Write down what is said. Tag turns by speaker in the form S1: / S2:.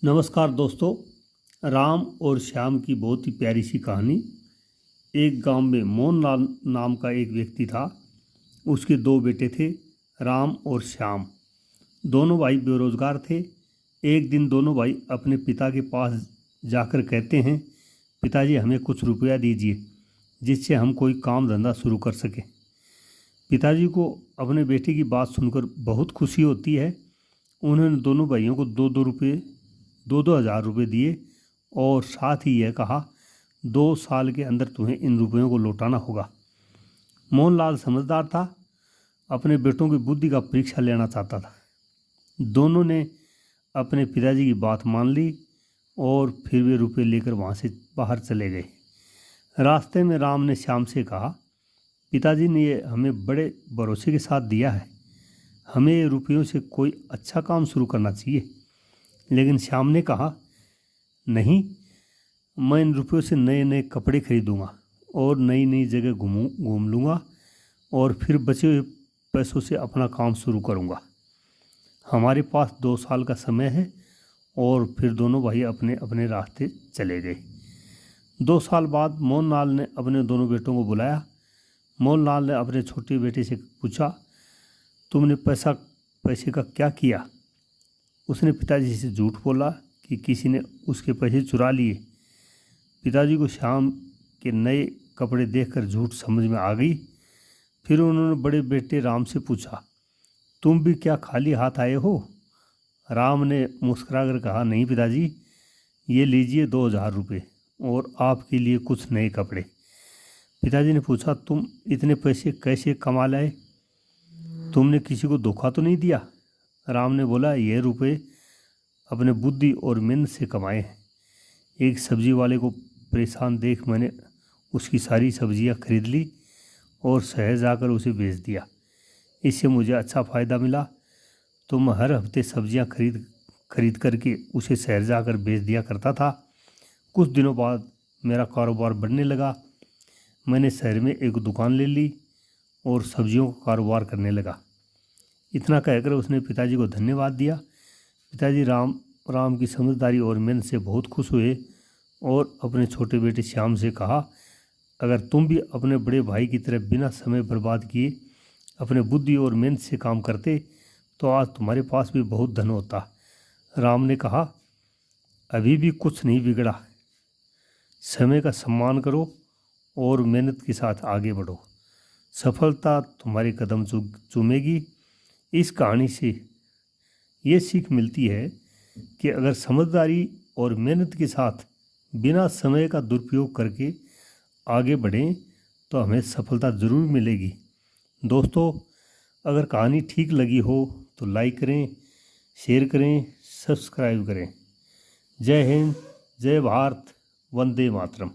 S1: नमस्कार दोस्तों। राम और श्याम की बहुत ही प्यारी सी कहानी। एक गांव में मोहनलाल नाम का एक व्यक्ति था। उसके दो बेटे थे, राम और श्याम। दोनों भाई बेरोजगार थे। एक दिन दोनों भाई अपने पिता के पास जाकर कहते हैं, पिताजी हमें कुछ रुपया दीजिए जिससे हम कोई काम धंधा शुरू कर सकें। पिताजी को अपने बेटे की बात सुनकर बहुत खुशी होती है। उन्होंने दोनों भाइयों को दो हज़ार रुपये दिए और साथ ही यह कहा, 2 साल के अंदर तुम्हें इन रुपयों को लौटाना होगा। मोहनलाल समझदार था, अपने बेटों की बुद्धि का परीक्षा लेना चाहता था। दोनों ने अपने पिताजी की बात मान ली और फिर वे रुपये लेकर वहाँ से बाहर चले गए। रास्ते में राम ने श्याम से कहा, पिताजी ने ये हमें बड़े भरोसे के साथ दिया है, हमें ये रुपयों से कोई अच्छा काम शुरू करना चाहिए। लेकिन श्याम ने कहा, नहीं, मैं इन रुपयों से नए नए कपड़े खरीदूंगा और नई नई जगह घूम लूँगा और फिर बचे हुए पैसों से अपना काम शुरू करूँगा। हमारे पास 2 साल का समय है। और फिर दोनों भाई अपने अपने रास्ते चले गए। 2 साल बाद मोहनलाल ने अपने दोनों बेटों को बुलाया। मोहनलाल ने अपने छोटे बेटे से पूछा, तुमने पैसे का क्या किया? उसने पिताजी से झूठ बोला कि किसी ने उसके पैसे चुरा लिए। पिताजी को श्याम के नए कपड़े देखकर झूठ समझ में आ गई। फिर उन्होंने बड़े बेटे राम से पूछा, तुम भी क्या खाली हाथ आए हो? राम ने मुस्कुराकर कहा, नहीं पिताजी, ये लीजिए 2,000 रुपये और आपके लिए कुछ नए कपड़े। पिताजी ने पूछा, तुम इतने पैसे कैसे कमा लाए? तुमने किसी को धोखा तो नहीं दिया? राम ने बोला, यह रुपये अपने बुद्धि और मेहनत से कमाए हैं। एक सब्जी वाले को परेशान देख मैंने उसकी सारी सब्जियां खरीद ली और शहर जाकर उसे बेच दिया। इससे मुझे अच्छा फ़ायदा मिला, तो मैं हर हफ्ते सब्जियां खरीद करके उसे शहर जाकर बेच दिया करता था। कुछ दिनों बाद मेरा कारोबार बढ़ने लगा। मैंने शहर में एक दुकान ले ली और सब्जियों का कारोबार करने लगा। इतना कहकर उसने पिताजी को धन्यवाद दिया। पिताजी राम की समझदारी और मेहनत से बहुत खुश हुए और अपने छोटे बेटे श्याम से कहा, अगर तुम भी अपने बड़े भाई की तरह बिना समय बर्बाद किए अपने बुद्धि और मेहनत से काम करते तो आज तुम्हारे पास भी बहुत धन होता। राम ने कहा, अभी भी कुछ नहीं बिगड़ा। समय का सम्मान करो और मेहनत के साथ आगे बढ़ो, सफलता तुम्हारे कदम चूमेगी। इस कहानी से ये सीख मिलती है कि अगर समझदारी और मेहनत के साथ बिना समय का दुरुपयोग करके आगे बढ़ें तो हमें सफलता ज़रूर मिलेगी। दोस्तों, अगर कहानी ठीक लगी हो तो लाइक करें, शेयर करें, सब्सक्राइब करें। जय हिंद, जय भारत, वंदे मातरम।